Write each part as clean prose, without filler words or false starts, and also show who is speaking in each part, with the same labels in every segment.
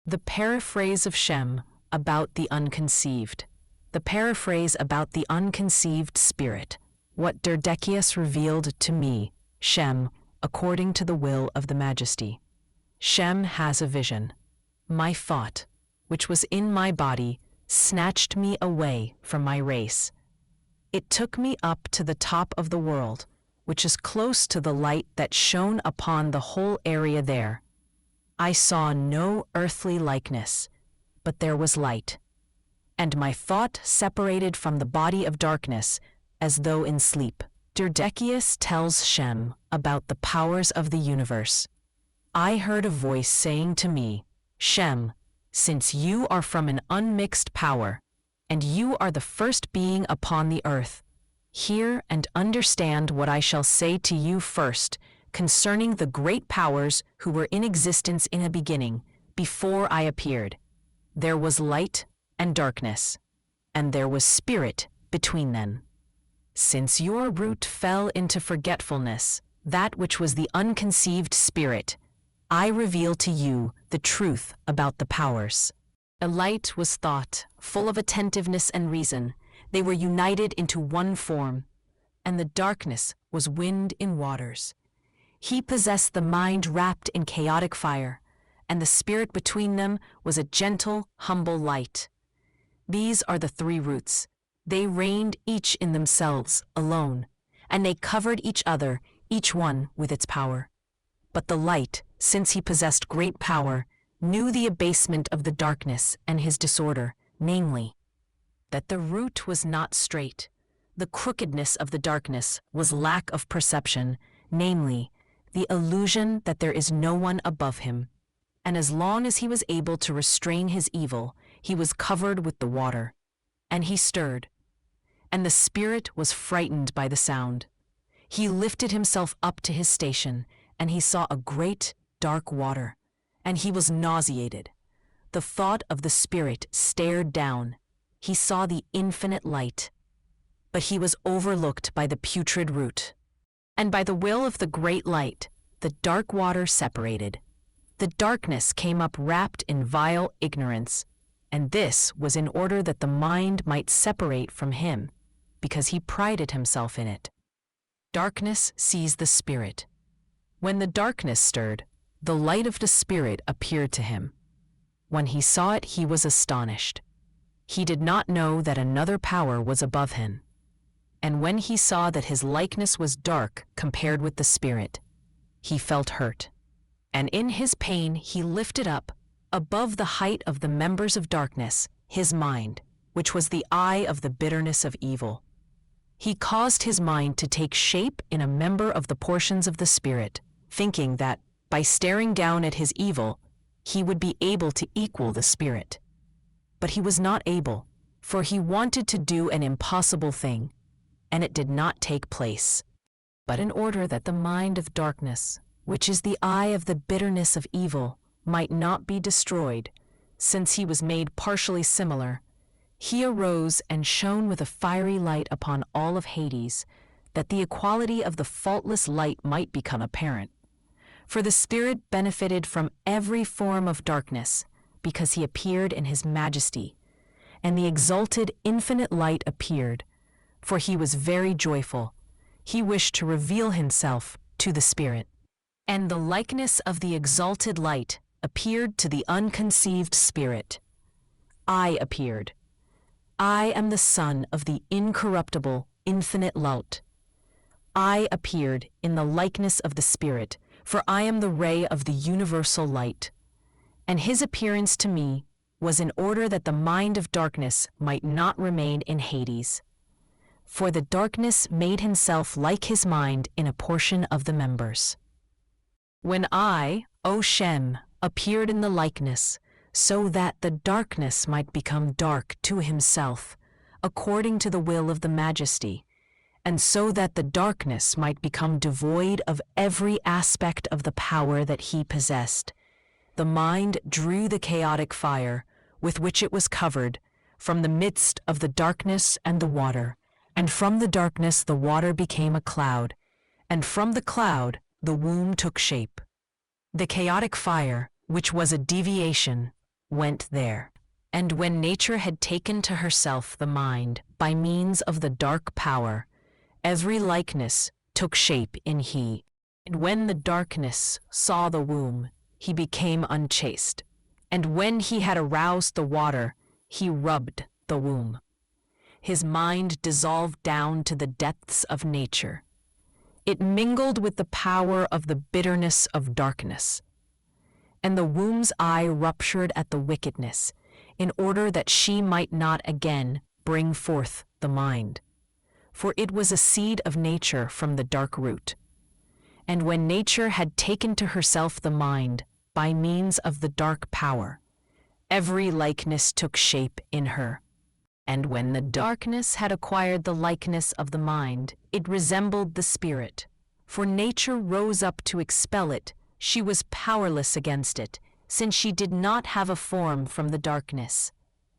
Speaker 1: The Paraphrase of Shem about the unconceived. The Paraphrase about the unconceived spirit. What Derdekius revealed to me, Shem, according to the will of the Majesty. Shem has a vision. My thought, which was in my body, snatched me away from my race. It took me up to the top of the world, which is close to the light that shone upon the whole area there. I saw no earthly likeness, but there was light. And my thought separated from the body of darkness, as though in sleep. Derdekius tells Shem about the powers of the universe. I heard a voice saying to me, Shem, since you are from an unmixed power, and you are the first being upon the earth, hear and understand what I shall say to you first, concerning the great powers who were in existence in a beginning, before I appeared. There was light and darkness, and there was spirit between them. Since your root fell into forgetfulness, that which was the unconceived spirit, I reveal to you the truth about the powers. A light was thought, full of attentiveness and reason. They were united into one form, and the darkness was wind in waters. He possessed the mind wrapped in chaotic fire, and the spirit between them was a gentle, humble light. These are the three roots. They reigned each in themselves, alone, and they covered each other, each one with its power. But the light, since he possessed great power, knew the abasement of the darkness and his disorder, namely, that the root was not straight. The crookedness of the darkness was lack of perception, namely, the illusion that there is no one above him. And as long as he was able to restrain his evil, he was covered with the water. And he stirred. And the spirit was frightened by the sound. He lifted himself up to his station, and he saw a great, dark water, and he was nauseated. The thought of the spirit stared down. He saw the infinite light. But he was overlooked by the putrid root. And by the will of the great light, the dark water separated. The darkness came up wrapped in vile ignorance, and this was in order that the mind might separate from him, because he prided himself in it. Darkness sees the spirit. When the darkness stirred, the light of the spirit appeared to him. When he saw it, he was astonished. He did not know that another power was above him. And when he saw that his likeness was dark compared with the spirit, he felt hurt. And in his pain he lifted up, above the height of the members of darkness, his mind, which was the eye of the bitterness of evil. He caused his mind to take shape in a member of the portions of the spirit, thinking that, by staring down at his evil, he would be able to equal the spirit. But he was not able, for he wanted to do an impossible thing, and it did not take place. But in order that the mind of darkness, which is the eye of the bitterness of evil, might not be destroyed, since he was made partially similar, he arose and shone with a fiery light upon all of Hades, that the equality of the faultless light might become apparent. For the Spirit benefited from every form of darkness, because he appeared in his majesty, and the exalted infinite light appeared, for he was very joyful. He wished to reveal himself to the Spirit. And the likeness of the exalted light appeared to the unconceived spirit. I appeared. I am the son of the incorruptible, infinite light. I appeared in the likeness of the Spirit, for I am the ray of the universal light. And his appearance to me was in order that the mind of darkness might not remain in Hades. For the darkness made himself like his mind in a portion of the members. When I, O Shem, appeared in the likeness, so that the darkness might become dark to himself, according to the will of the Majesty, and so that the darkness might become devoid of every aspect of the power that he possessed, the mind drew the chaotic fire, with which it was covered, from the midst of the darkness and the water, and from the darkness the water became a cloud, and from the cloud the womb took shape. The chaotic fire, which was a deviation, went there. And when nature had taken to herself the mind by means of the dark power, every likeness took shape in he. And when the darkness saw the womb, he became unchaste. And when he had aroused the water, he rubbed the womb. His mind dissolved down to the depths of nature. It mingled with the power of the bitterness of darkness. And the womb's eye ruptured at the wickedness, in order that she might not again bring forth the mind. For it was a seed of nature from the dark root. And when nature had taken to herself the mind by means of the dark power, every likeness took shape in her. And when the darkness had acquired the likeness of the mind, it resembled the spirit. For nature rose up to expel it, she was powerless against it, since she did not have a form from the darkness.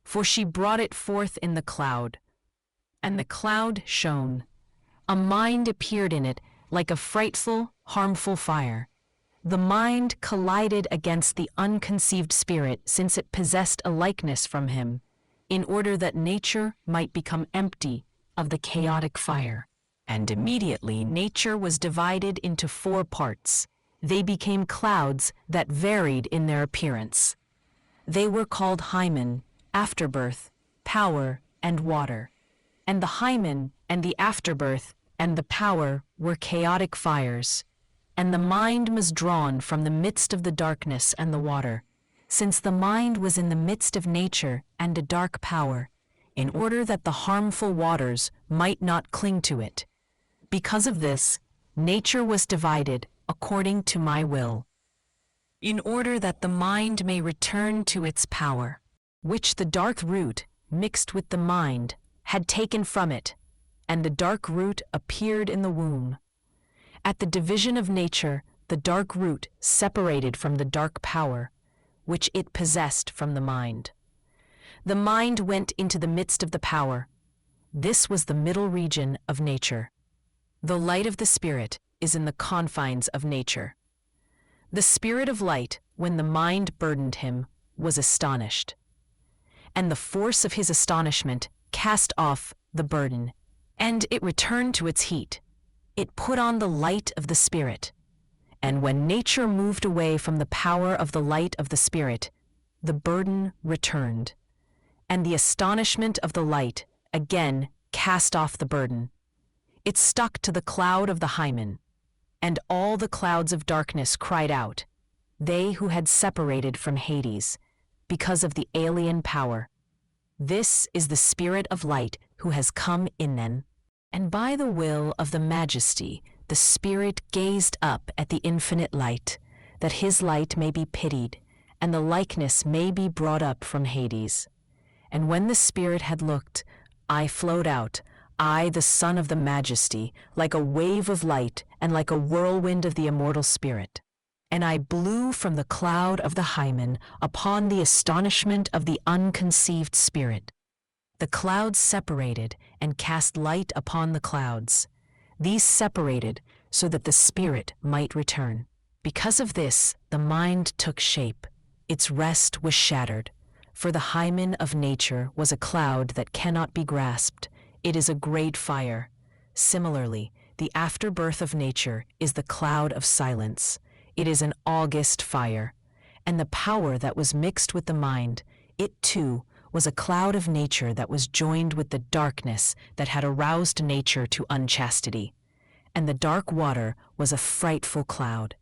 Speaker 1: For she brought it forth in the cloud. And the cloud shone. A mind appeared in it like a frightful, harmful fire. The mind collided against the unconceived spirit, since it possessed a likeness from him, in order that nature might become empty of the chaotic fire. And immediately nature was divided into 4 parts. They became clouds that varied in their appearance. They were called hymen, afterbirth, power, and water. And the hymen and the afterbirth and the power were chaotic fires. And the mind was drawn from the midst of the darkness and the water, since the mind was in the midst of nature and a dark power, in order that the harmful waters might not cling to it. Because of this, nature was divided according to my will, in order that the mind may return to its power, which the dark root, mixed with the mind, had taken from it, and the dark root appeared in the womb. At the division of nature, the dark root separated from the dark power, which it possessed from the mind. The mind went into the midst of the power. This was the middle region of nature. The light of the Spirit is in the confines of nature. The Spirit of light, when the mind burdened him, was astonished. And the force of his astonishment cast off the burden, and it returned to its heat. It put on the light of the Spirit. And when nature moved away from the power of the light of the Spirit, the burden returned. And the astonishment of the light again cast off the burden. It stuck to the cloud of the hymen, and all the clouds of darkness cried out, they who had separated from Hades, because of the alien power. This is the Spirit of light who has come in them. And by the will of the Majesty, the Spirit gazed up at the infinite light, that his light may be pitied, and the likeness may be brought up from Hades. And when the Spirit had looked, I flowed out, I, the Son of the Majesty, like a wave of light and like a whirlwind of the immortal Spirit. And I blew from the cloud of the hymen upon the astonishment of the unconceived Spirit. The clouds separated and cast light upon the clouds. These separated so that the Spirit might return. Because of this, the mind took shape. Its rest was shattered. For the hymen of nature was a cloud that cannot be grasped. It is a great fire. Similarly, the afterbirth of nature is the cloud of silence. It is an august fire. And the power that was mixed with the mind, it too was a cloud of nature that was joined with the darkness that had aroused nature to unchastity. And the dark water was a frightful cloud.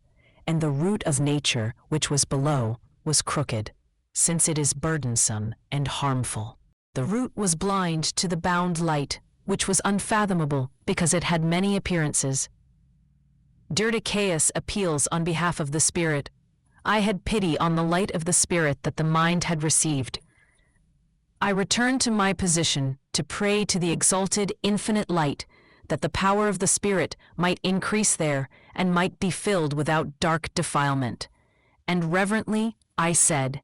Speaker 1: And the root of nature, which was below, was crooked, since it is burdensome and harmful. The root was blind to the bound light, which was unfathomable because it had many appearances. Dirdacheus appeals on behalf of the Spirit. I had pity on the light of the Spirit that the mind had received. I returned to my position to pray to the exalted infinite light that the power of the Spirit might increase there and might be filled without dark defilement. And reverently I said,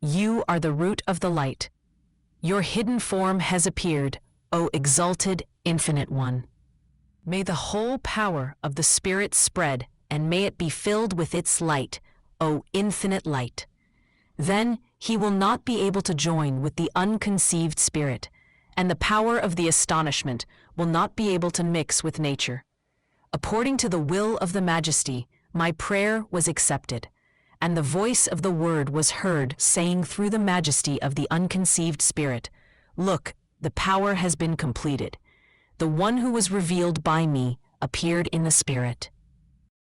Speaker 1: You are the root of the light. Your hidden form has appeared, O exalted infinite one. May the whole power of the Spirit spread, and may it be filled with its light, O infinite light. Then He will not be able to join with the unconceived spirit, and the power of the astonishment will not be able to mix with nature. According to the will of the Majesty, my prayer was accepted, and the voice of the Word was heard saying through the Majesty of the unconceived Spirit, "Look, the power has been completed. The one who was revealed by me appeared in the Spirit.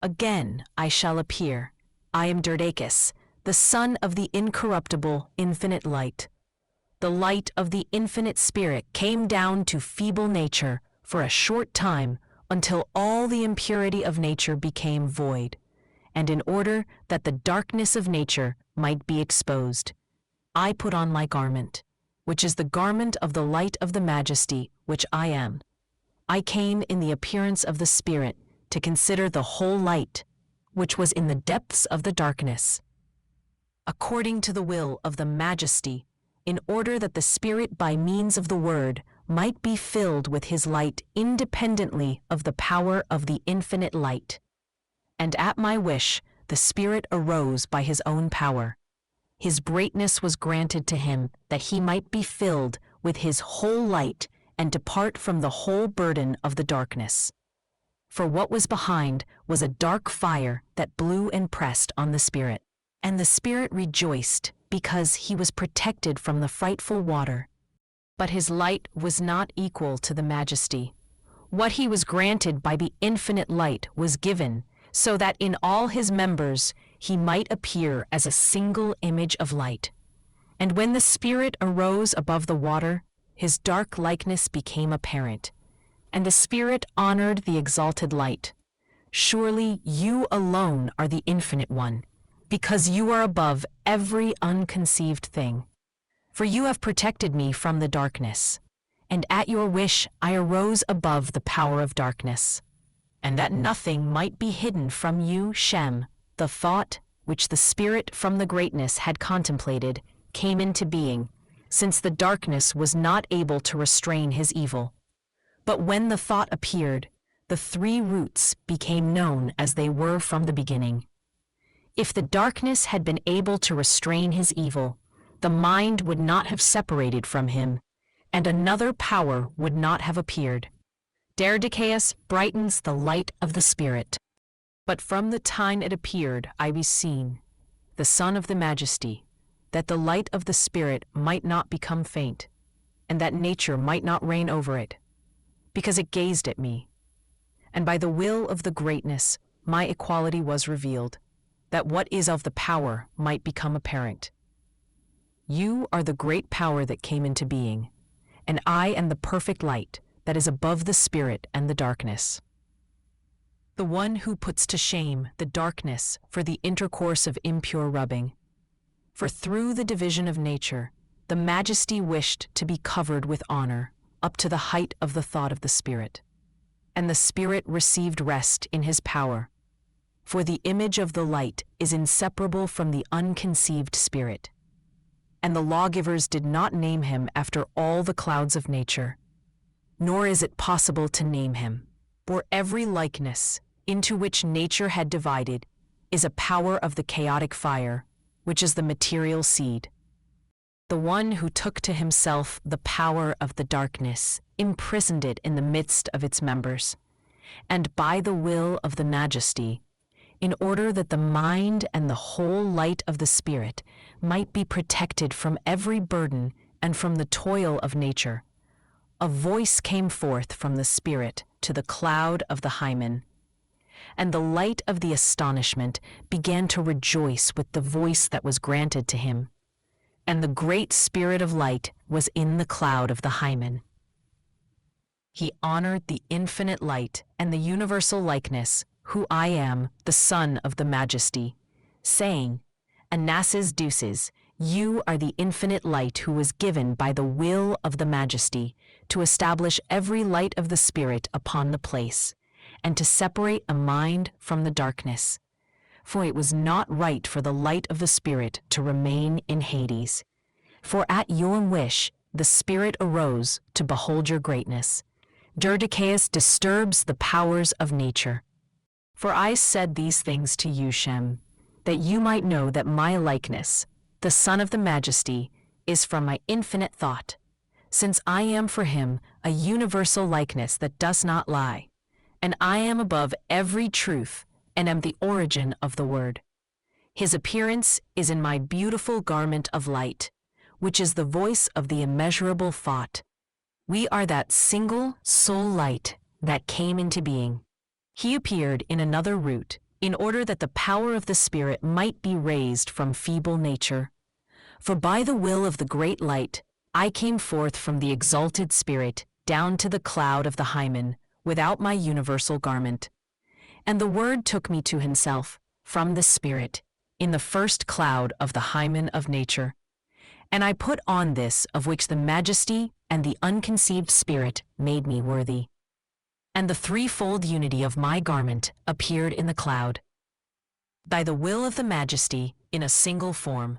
Speaker 1: Again I shall appear. I am Derdachus, the son of the incorruptible, infinite light. The light of the infinite Spirit came down to feeble nature for a short time until all the impurity of nature became void, and in order that the darkness of nature might be exposed, I put on my garment, which is the garment of the light of the Majesty, which I am. I came in the appearance of the Spirit to consider the whole light, which was in the depths of the darkness, according to the will of the Majesty, in order that the Spirit by means of the Word might be filled with his light independently of the power of the infinite light. And at my wish, the Spirit arose by his own power. His greatness was granted to him that he might be filled with his whole light and depart from the whole burden of the darkness. For what was behind was a dark fire that blew and pressed on the Spirit. And the Spirit rejoiced because he was protected from the frightful water. But his light was not equal to the Majesty. What he was granted by the infinite light was given, so that in all his members he might appear as a single image of light. And when the Spirit arose above the water, his dark likeness became apparent, and the Spirit honored the exalted light. Surely you alone are the Infinite One, because you are above every unconceived thing. For you have protected me from the darkness, and at your wish I arose above the power of darkness. And that nothing might be hidden from you, Shem, the thought which the Spirit from the greatness had contemplated came into being, since the darkness was not able to restrain his evil. But when the thought appeared, the three roots became known as they were from the beginning. If the darkness had been able to restrain his evil, the mind would not have separated from him, and another power would not have appeared. Derdachus brightens the light of the Spirit. But from the time it appeared I was seen, the Son of the Majesty, that the light of the Spirit might not become faint, and that nature might not reign over it, because it gazed at me. And by the will of the greatness my equality was revealed, that what is of the power might become apparent. You are the great power that came into being, and I am the perfect light that is above the Spirit and the darkness. The one who puts to shame the darkness for the intercourse of impure rubbing. For through the division of nature, the Majesty wished to be covered with honor up to the height of the thought of the Spirit. And the Spirit received rest in his power. For the image of the light is inseparable from the unconceived Spirit. And the lawgivers did not name him after all the clouds of nature, nor is it possible to name him, for every likeness into which nature had divided is a power of the chaotic fire, which is the material seed. The one who took to himself the power of the darkness imprisoned it in the midst of its members, and by the will of the Majesty, in order that the mind and the whole light of the Spirit might be protected from every burden and from the toil of nature, a voice came forth from the Spirit to the cloud of the Hymen, and the light of the astonishment began to rejoice with the voice that was granted to him, and the great Spirit of light was in the cloud of the Hymen. He honored the infinite light and the universal likeness, who I am, the Son of the Majesty, saying, Anasses Deuces, you are the infinite light who was given by the will of the Majesty to establish every light of the Spirit upon the place, and to separate a mind from the darkness. For it was not right for the light of the Spirit to remain in Hades. For at your wish the Spirit arose to behold your greatness. Derdachus disturbs the powers of nature. For I said these things to you, Shem, that you might know that my likeness, the Son of the Majesty, is from my infinite thought, since I am for him a universal likeness that does not lie, and I am above every truth and am the origin of the Word. His appearance is in my beautiful garment of light, which is the voice of the immeasurable thought. We are that single soul light that came into being. He appeared in another root, in order that the power of the Spirit might be raised from feeble nature. For by the will of the great light, I came forth from the exalted Spirit down to the cloud of the hymen, without my universal garment. And the Word took me to himself, from the Spirit, in the first cloud of the hymen of nature. And I put on this of which the Majesty and the unconceived Spirit made me worthy. And the threefold unity of my garment appeared in the cloud, by the will of the Majesty in a single form.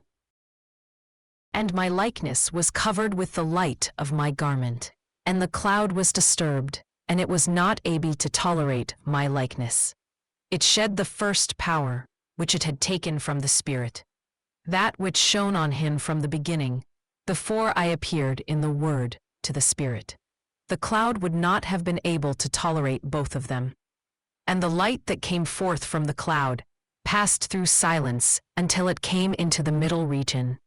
Speaker 1: And my likeness was covered with the light of my garment, and the cloud was disturbed, and it was not able to tolerate my likeness. It shed the first power, which it had taken from the Spirit, that which shone on him from the beginning, before I appeared in the Word to the Spirit. The cloud would not have been able to tolerate both of them. And the light that came forth from the cloud passed through silence until it came into the middle region.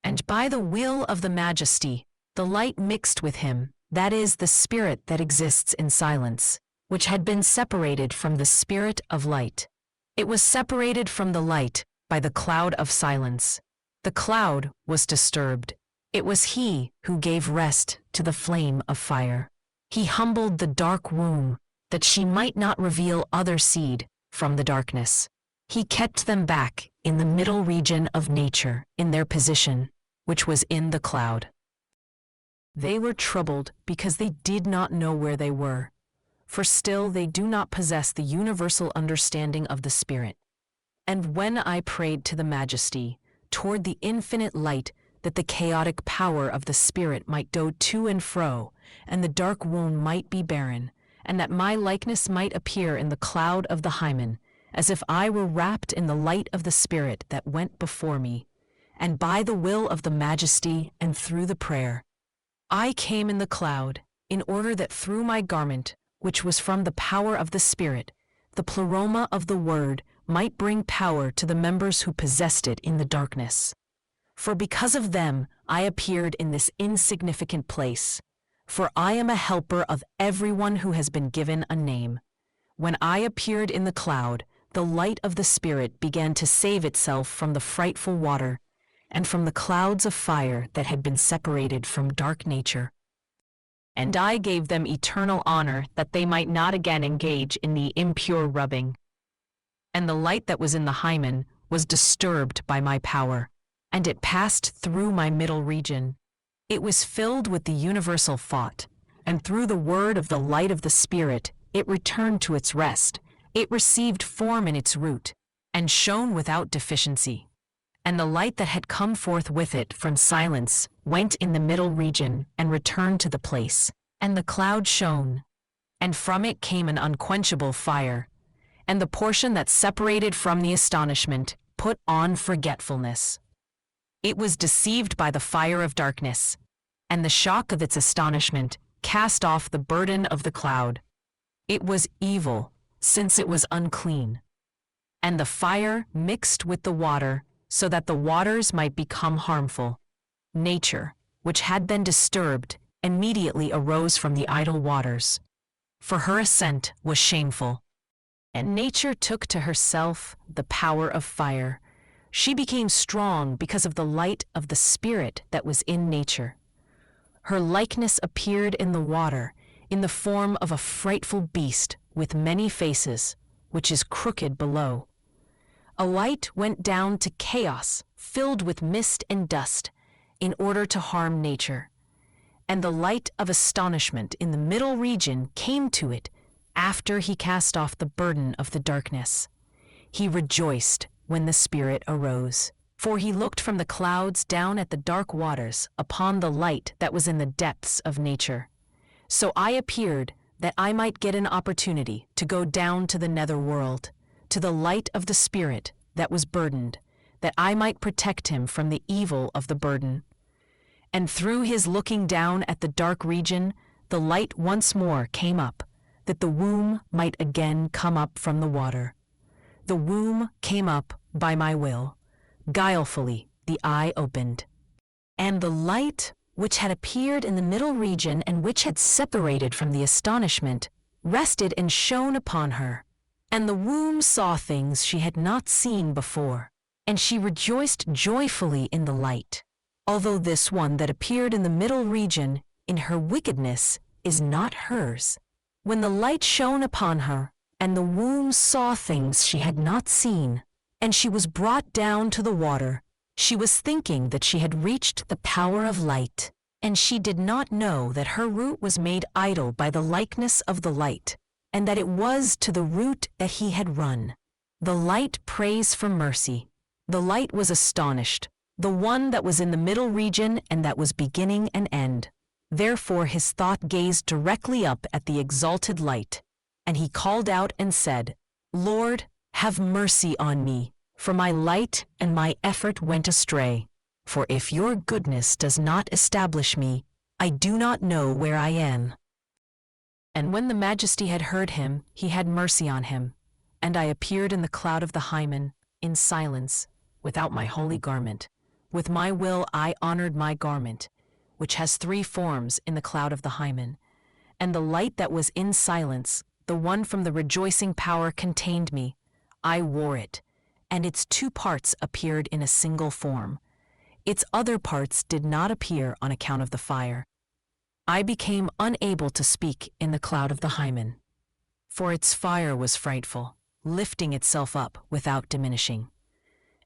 Speaker 1: And by the will of the Majesty, the light mixed with him, that is, the Spirit that exists in silence, which had been separated from the Spirit of light. It was separated from the light by the cloud of silence. The cloud was disturbed. It was he who gave rest to the flame of fire. He humbled the dark womb, that she might not reveal other seed from the darkness. He kept them back in the middle region of nature, in their position, which was in the cloud. They were troubled because they did not know where they were, for still they do not possess the universal understanding of the Spirit. And when I prayed to the Majesty, toward the infinite light, that the chaotic power of the Spirit might go to and fro, and the dark womb might be barren, and that my likeness might appear in the cloud of the hymen, as if I were wrapped in the light of the Spirit that went before me, and by the will of the Majesty and through the prayer, I came in the cloud, in order that through my garment, which was from the power of the Spirit, the pleroma of the Word might bring power to the members who possessed it in the darkness. For because of them I appeared in this insignificant place, for I am a helper of everyone who has been given a name. When I appeared in the cloud, the light of the Spirit began to save itself from the frightful water, and from the clouds of fire that had been separated from dark nature. And I gave them eternal honor, that they might not again engage in the impure rubbing. And the light that was in the hymen was disturbed by my power, and it passed through my middle region. It was filled with the universal thought, and through the word of the light of the Spirit, it returned to its rest. It received form in its root, and shone without deficiency. And the light that had come forth with it from silence went in the middle region and returned to the place. And the cloud shone, and from it came an unquenchable fire, and the portion that separated from the astonishment put on forgetfulness. It was deceived by the fire of darkness, and the shock of its astonishment cast off the burden of the cloud. It was evil, since it was unclean. And the fire mixed with the water, so that the waters might become harmful. Nature, which had been disturbed, immediately arose from the idle waters, for her ascent was shameful. And nature took to herself the power of fire. She became strong because of the light of the Spirit that was in nature. Her likeness appeared in the water, in the form of a frightful beast with many faces, which is crooked below. A light went down to chaos, filled with mist and dust, in order to harm nature. And the light of astonishment in the middle region came to it after he cast off the burden of the darkness. He rejoiced when the Spirit arose, for he looked from the clouds down at the dark waters upon the light that was in the depths of nature. So I appeared that I might get an opportunity to go down to the nether world, to the light of the Spirit that was burdened, that I might protect him from the evil of the burden. And through his looking down at the dark region, the light once more came up, that the womb might again come up from the water. The womb came up by my will. Guilefully the eye opened. And the light, which had appeared in the middle region and which had separated from the astonishment, rested and shone upon her. And the womb saw things she had not seen before, and she rejoiced joyfully in the light. Although this one that appeared in the middle region, in her wickedness, is not hers. When the light shone upon her, and the womb saw things she had not seen, and she was brought down to the water, she was thinking that she had reached the power of light, and she did not know that her root was made idle by the likeness of the light, and that it was to the root that he had run. The light prays for mercy. The light was astonished, the one that was in the middle region and that was beginning and end. Therefore his thought gazed directly up at the exalted light, and he called out and said, Lord, have mercy on me, for my light and my effort went astray. For if your goodness does not establish me, I do not know where I am. And when the Majesty had heard him, he had mercy on him. And I appeared in the cloud of the Hymen, in silence, without my holy garment. With my will I honored my garment, which has 3 forms in the cloud of the Hymen. And the light that was in silence, the one from the rejoicing power, contained me. I wore it, and its 2 parts appeared in a single form. Its other parts did not appear on account of the fire. I became unable to speak in the cloud of the Hymen, for its fire was frightful, lifting itself up without diminishing.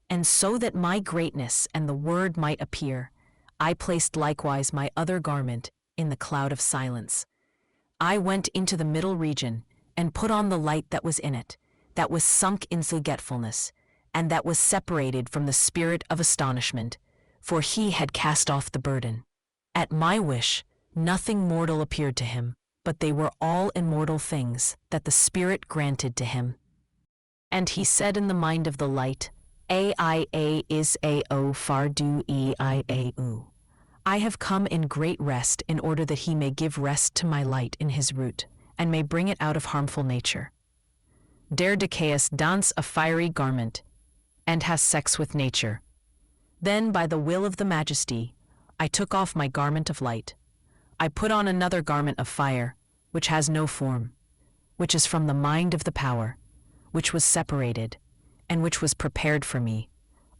Speaker 1: And so that my greatness and the word might appear, I placed likewise my other garment in the cloud of silence. I went into the middle region and put on the light that was in it, that was sunk in forgetfulness, and that was separated from the spirit of astonishment, for he had cast off the burden. At my wish, nothing mortal appeared to him, but they were all immortal things that the Spirit granted to him. And he said in the mind of the light, Aia is ao fardu eiau. I have come in great rest in order that he may give rest to my light in his root, and may bring it out of harmful nature. Derdecaeus dons a fiery garment, and has sex with nature. Then by the will of the Majesty, I took off my garment of light. I put on another garment of fire, which has no form, which is from the mind of the power, which was separated, and which was prepared for me,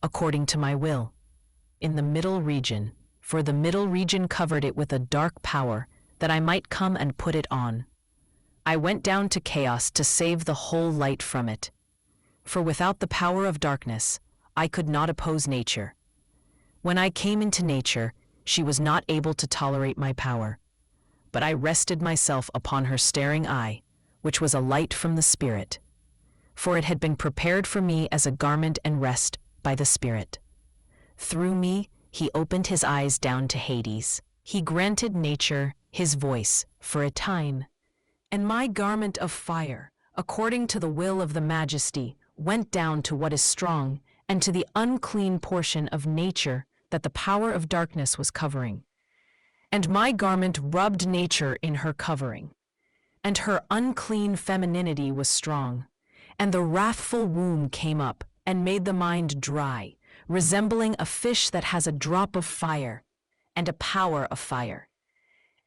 Speaker 1: according to my will, in the middle region, for the middle region covered it with a dark power, that I might come and put it on. I went down to chaos to save the whole light from it. For without the power of darkness, I could not oppose nature. When I came into nature, she was not able to tolerate my power. But I rested myself upon her staring eye, which was a light from the Spirit. For it had been prepared for me as a garment and rest by the Spirit. Through me, he opened his eyes down to Hades. He granted nature his voice for a time. And my garment of fire, according to the will of the Majesty, went down to what is strong, and to the unclean portion of nature that the power of darkness was covering. And my garment rubbed nature in her covering, and her unclean femininity was strong, and the wrathful womb came up and made the mind dry, resembling a fish that has a drop of fire and a power of fire.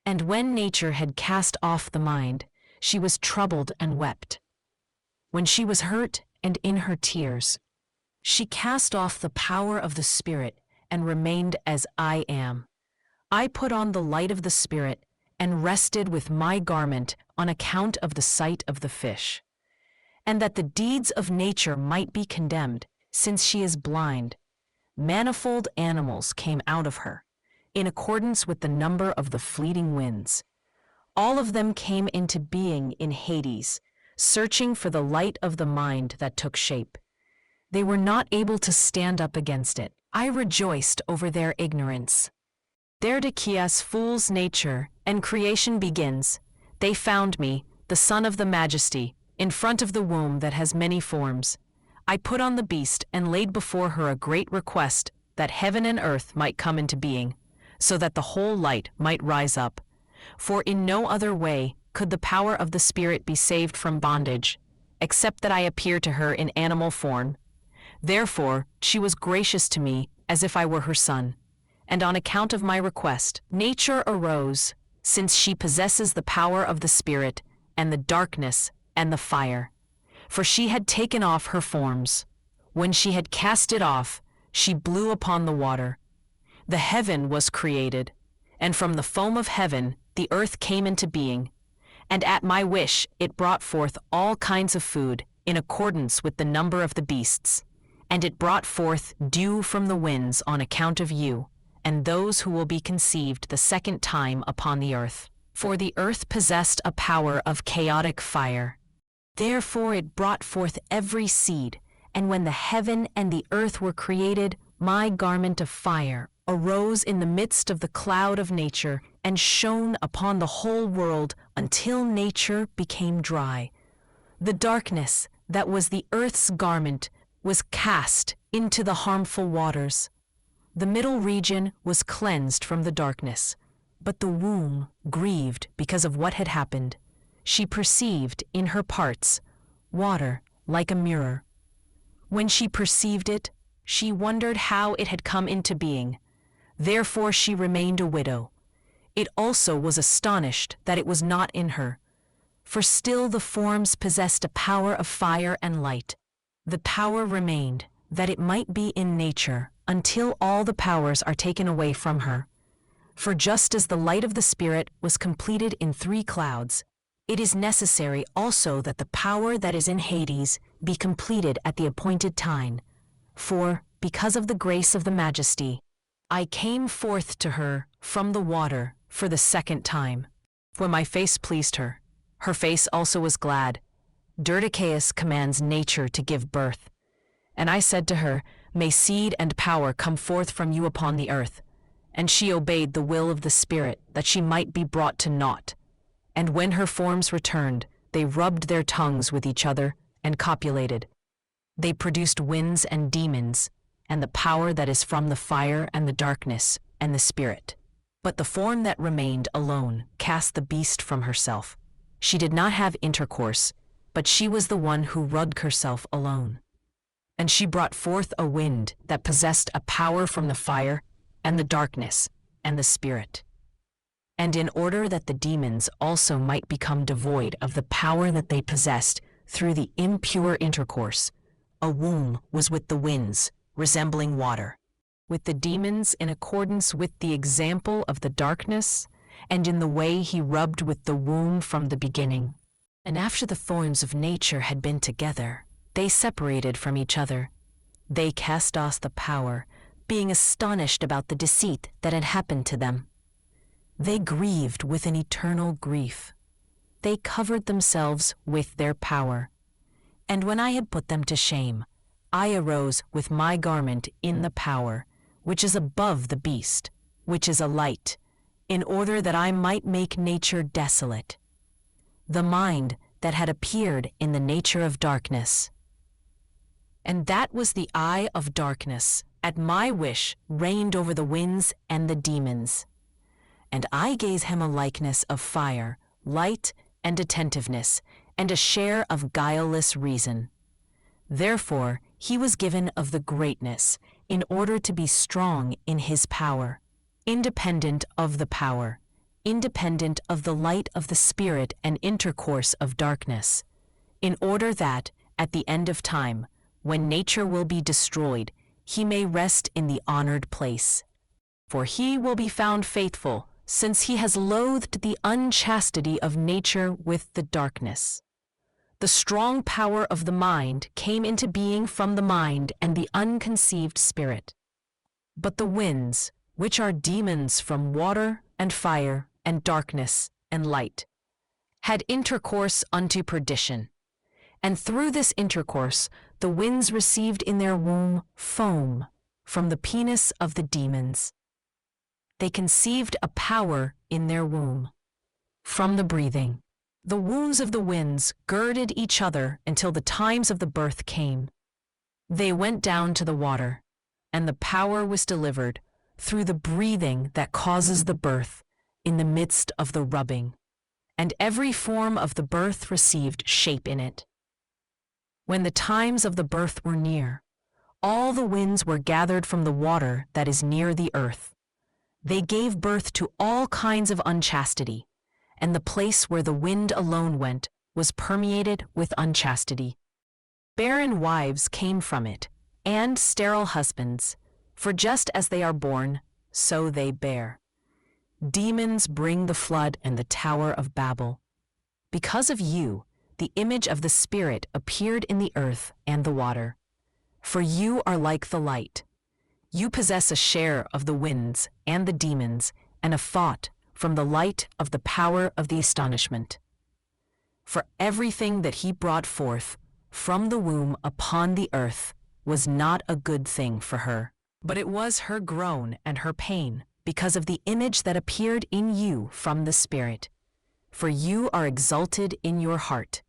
Speaker 1: And when nature had cast off the mind, she was troubled and wept. When she was hurt and in her tears, she cast off the power of the Spirit and remained as I am. I put on the light of the Spirit and rested with my garment on account of the sight of the fish, and that the deeds of nature might be condemned, since she is blind. Manifold animals came out of her, in accordance with the number of the fleeting winds. All of them came into being in Hades, searching for the light of the mind that took shape. They were not able to stand up against it. I rejoiced over their ignorance. Derdecaeus fools nature, and creation begins. They found me, the Son of the Majesty, in front of the womb that has many forms. I put on the beast and laid before her a great request that heaven and earth might come into being, so that the whole light might rise up. For in no other way could the power of the Spirit be saved from bondage, except that I appear to her in animal form. Therefore she was gracious to me as if I were her son. And on account of my request, nature arose, since she possesses the power of the Spirit, and the darkness, and the fire. For she had taken off her forms. When she had cast it off, she blew upon the water. The heaven was created, and from the foam of heaven the earth came into being. And at my wish it brought forth all kinds of food, in accordance with the number of the beasts. And it brought forth dew from the winds on account of you, and those who will be conceived the second time upon the earth. For the earth possessed a power of chaotic fire. Therefore it brought forth every seed, and when the heaven and the earth were created, my garment of fire arose in the midst of the cloud of nature, and shone upon the whole world until nature became dry. The darkness that was the earth's garment was cast into the harmful waters. The middle region was cleansed from the darkness, but the womb grieved because of what had happened. She perceived in her parts water like a mirror. When she perceived it, she wondered how it had come into being. Therefore she remained a widow. It also was astonished that it was not in her, for still the forms possessed a power of fire and light. The power remained, that it might be in nature, until all the powers are taken away from her. For just as the light of the Spirit was completed in 3 clouds, it is necessary also that the power that is in Hades be completed at the appointed time. For, because of the grace of the Majesty, I came forth to her from the water for the second time. When my face pleased her, her face also was glad. Dirdacheus commands nature to give birth. And I said to her, May seed and power come forth from you upon the earth. And she obeyed the will of the Spirit, that she might be brought to naught. And when her forms returned, they rubbed their tongues with each other and copulated. They produced winds and demons, and the power that is from the fire and the darkness and the Spirit. But the form that remained alone cast the beast from herself. She did not have intercourse, but she was the one who rubbed herself alone. And she brought forth a wind that possessed a power from the fire and the darkness and the Spirit. And in order that the demons also might become devoid of the power that they possessed through the impure intercourse, a womb was with the winds, resembling water, with the demons in accordance with the example of the darkness, and in the way he rubbed with the womb from the beginning. And after the thorns of nature had been together, they separated from each other. They cast off the power, being astonished about the deceit that had happened to them. They grieved with an eternal grief. They covered themselves with their power. And when I had put them to shame, I arose with my garment in the power, which is above the beast, which is a light, in order that I might make nature desolate, the mind that had appeared in the nature of darkness. And that was the eye of darkness, at my wish, reigned over the winds and the demons. And I gave him a likeness of fire, light, and attentiveness, and a share of guileless reason. Therefore he was given of the greatness, in order to be strong in his power, independent of the power, independent of the light of the Spirit and intercourse of darkness, in order that, at the end of time, when nature will be destroyed, he may rest in the honored place. For he will be found faithful, since he has loathed the unchastity of nature with the darkness. The strong power of the mind came into being from the mind and the unconceived spirit. But the winds, which are demons from water and fire and darkness and light, had intercourse unto perdition. And through this intercourse the winds received in their womb foam from the penis of the demons. They conceived a power in their womb from the breathing. The wombs of the winds girded each other until the times of the birth came. They went down to the water, and the power was delivered through the breathing that causes the birth in the midst of the rubbing, and every form of the birth received shape in it. When the times of the birth were near, all the winds were gathered from the water that is near the earth. They gave birth to all kinds of unchastity, and the place where the wind alone went was permeated with unchastity. Barren wives came from it, and sterile husbands, for just as they are born, so they bear. Demons bring the flood and the Tower of Babel. Because of you, the image of the Spirit appeared in the earth and the water. For you are like the light. You possess a share of the winds and the demons, and a thought from the light of the power of the astonishment. For everything that he brought forth from the womb upon the earth was not a good thing for her, but it was her groan and her pain, because of the image that appeared in you from the Spirit. For you are exalted in your heart.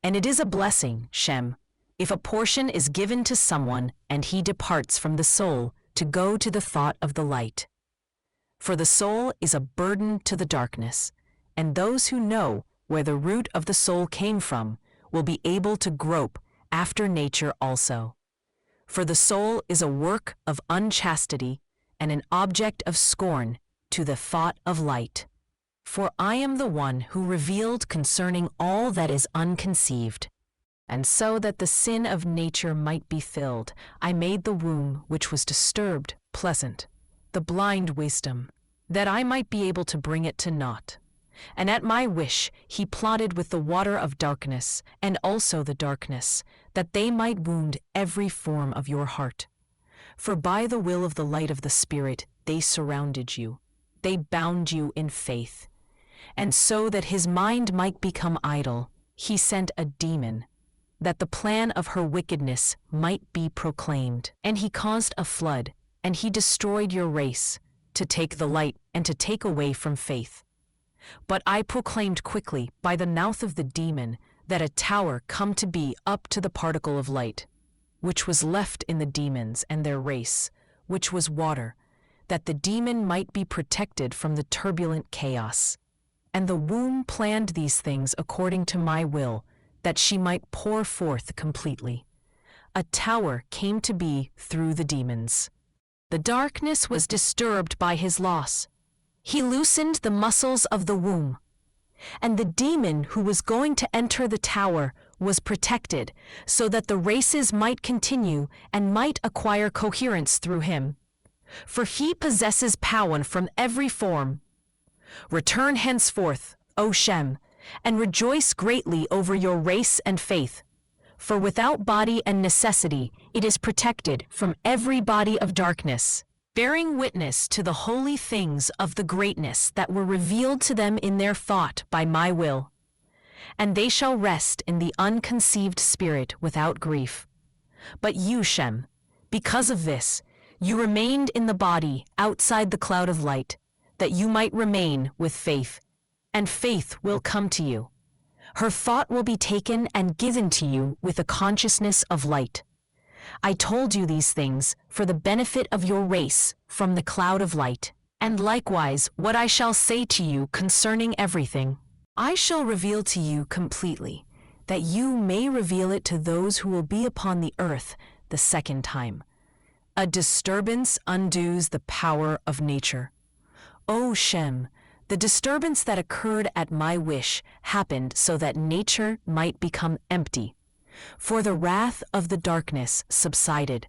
Speaker 1: And it is a blessing, Shem, if a portion is given to someone and he departs from the soul to go to the thought of the light. For the soul is a burden to the darkness, and those who know where the root of the soul came from will be able to grope after nature also. For the soul is a work of unchastity and an object of scorn to the thought of light. For I am the one who revealed concerning all that is unconceived. And so that the sin of nature might be filled, I made the womb which was disturbed pleasant, the blind wisdom, that I might be able to bring it to naught. And at my wish he plotted with the water of darkness, and also the darkness, that they might wound every form of your heart. For by the will of the light of the Spirit they surrounded you, they bound you in faith. And so that his mind might become idle, he sent a demon, that the plan of her wickedness might be proclaimed. And he caused a flood, and he destroyed your race, to take the light and to take away from faith. But I proclaimed quickly by the mouth of the demon that a tower come to be up to the particle of light, which was left in the demons and their race, which was water, that the demon might be protected from the turbulent chaos. And the womb planned these things according to my will, that she might pour forth completely. A tower came to be through the demons. The darkness was disturbed by his loss. He loosened the muscles of the womb. And the demon who was going to enter the tower was protected, so that the races might continue and might acquire coherence through him. For he possesses power from every form. Return henceforth, O Shem, and rejoice greatly over your race and faith. For without body and necessity it is protected from every body of darkness, bearing witness to the holy things of the greatness that were revealed to them in their thought by my will. And they shall rest in the unconceived spirit without grief. But you, Shem, because of this, you remained in the body outside the cloud of light, that you might remain with faith, and faith will come to you. Her thought will be taken and given to you with a consciousness of light. I told you these things for the benefit of your race from the cloud of light, and likewise what I shall say to you concerning everything, I shall reveal to you completely, that you may reveal it to those who will be upon the earth the second time. A disturbance undoes the power of nature. O Shem, the disturbance that occurred at my wish happened so that nature might become empty, for the wrath of the darkness subsided.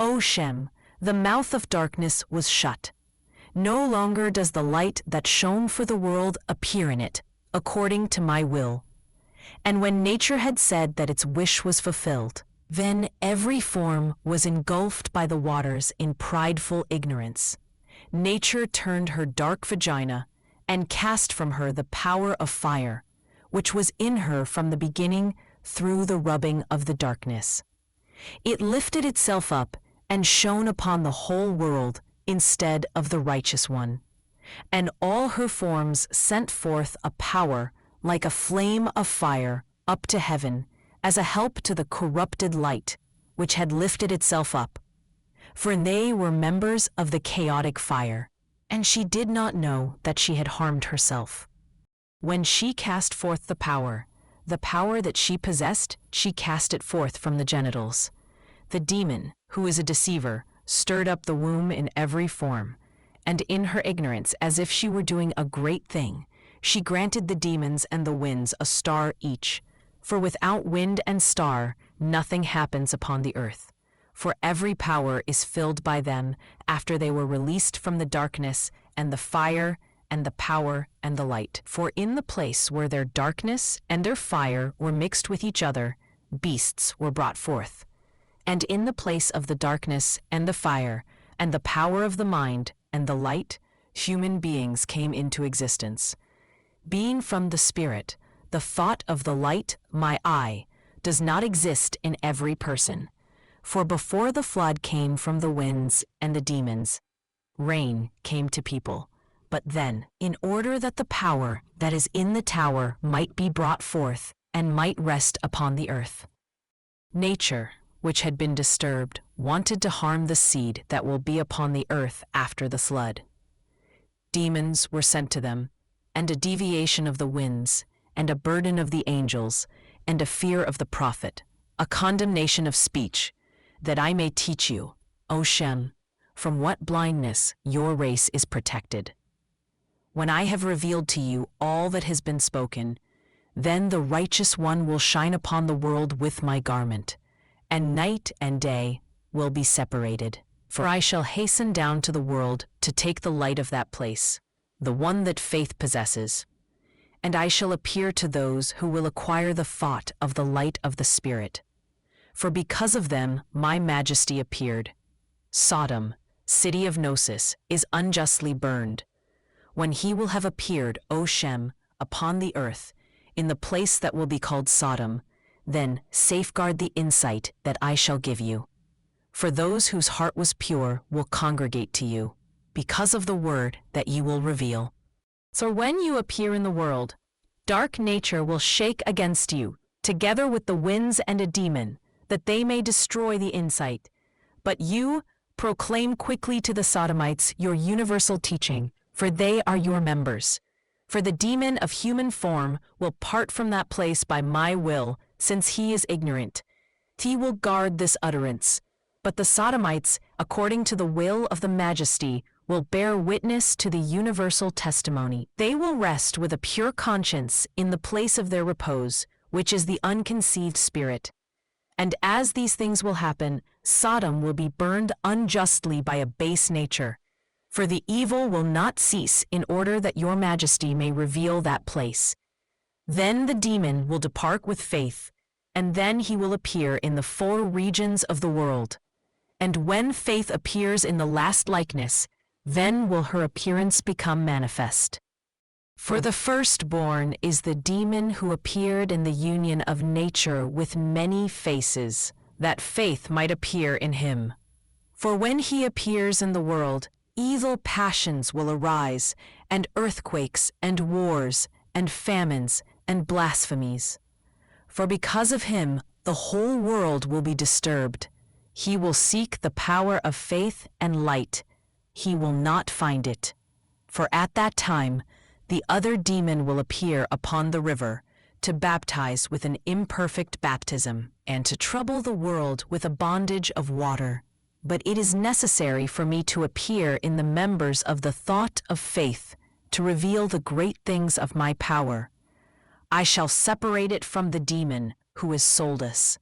Speaker 1: O Shem, the mouth of darkness was shut. No longer does the light that shone for the world appear in it, according to my will. And when nature had said that its wish was fulfilled, then every form was engulfed by the waters in prideful ignorance. Nature turned her dark vagina and cast from her the power of fire, which was in her from the beginning through the rubbing of the darkness. It lifted itself up and shone upon the whole world instead of the righteous one. And all her forms sent forth a power like a flame of fire up to heaven as a help to the corrupted light, which had lifted itself up. For they were members of the chaotic fire, and she did not know that she had harmed herself. When she cast forth the power that she possessed, she cast it forth from the genitals. The demon, who is a deceiver, stirred up the womb in every form, and in her ignorance, as if she were doing a great thing, she granted the demons and the winds a star each. For without wind and star, nothing happens upon the earth. For every power is filled by them after they were released from the darkness and the fire and the power and the light. For in the place where their darkness and their fire were mixed with each other, beasts were brought forth. And in the place of the darkness and the fire and the power of the mind and the light, human beings came into existence. Being from the Spirit, the thought of the light, my eye, does not exist in every person. For before the flood came from the winds and the demons, rain came to people. But then, in order that the power that is in the tower might be brought forth and might rest upon the earth. Nature, which had been disturbed, wanted to harm the seed that will be upon the earth after the flood. Demons were sent to them, and a deviation of the winds, and a burden of the angels, and a fear of the prophet, a condemnation of speech, that I may teach you, O Shem, from what blindness your race is protected. When I have revealed to you all that has been spoken, then the righteous one will shine upon the world with my garment, and night and day will be separated. For I shall hasten down to the world to take the light of that place, the one that faith possesses. And I shall appear to those who will acquire the thought of the light of the Spirit. For because of them my majesty appeared. Sodom, city of Gnosis, is unjustly burned. When he will have appeared, O Shem, upon the earth, in the place that will be called Sodom, then safeguard the insight that I shall give you. For those whose heart was pure will congregate to you, because of the word that you will reveal. So when you appear in the world, dark nature will shake against you, together with the winds and a demon, that they may destroy the insight. But you proclaim quickly to the Sodomites your universal teaching, for they are your members. For the demon of human form will part from that place by my will, since he is ignorant. He will guard this utterance. But the Sodomites, according to the will of the Majesty, will bear witness to the universal testimony. They will rest with a pure conscience in the place of their repose, which is the unconceived spirit. And as these things will happen, Sodom will be burned unjustly by a base nature. For the evil will not cease in order that your Majesty may reveal that place. Then the demon will depart with faith, and then he will appear in the four regions of the world. And when faith appears in the last likeness, then will her appearance become manifest. For the firstborn is the demon who appeared in the union of nature with many faces, that faith might appear in him. For when he appears in the world, evil passions will arise, and earthquakes, and wars, and famines, and blasphemies. For because of him, the whole world will be disturbed. He will seek the power of faith and light. He will not find it. For at that time, the other demon will appear upon the river, to baptize with an imperfect baptism, and to trouble the world with a bondage of water. But it is necessary for me to appear in the members of the thought of faith, to reveal the great things of my power. I shall separate it from the demon who has sold us.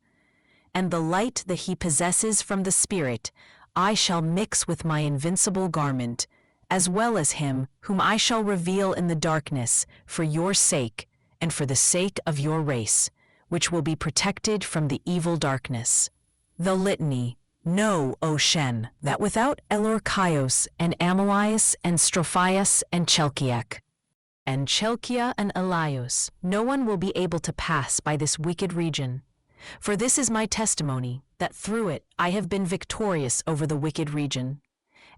Speaker 1: And the light that he possesses from the Spirit I shall mix with my invincible garment, as well as him whom I shall reveal in the darkness for your sake and for the sake of your race, which will be protected from the evil darkness. The litany. Know, O Shem, that without Elorchios and Amalias and Strophias and Chelkiak, and Chelkia and Elios, no one will be able to pass by this wicked region. For this is my testimony, that through it I have been victorious over the wicked region.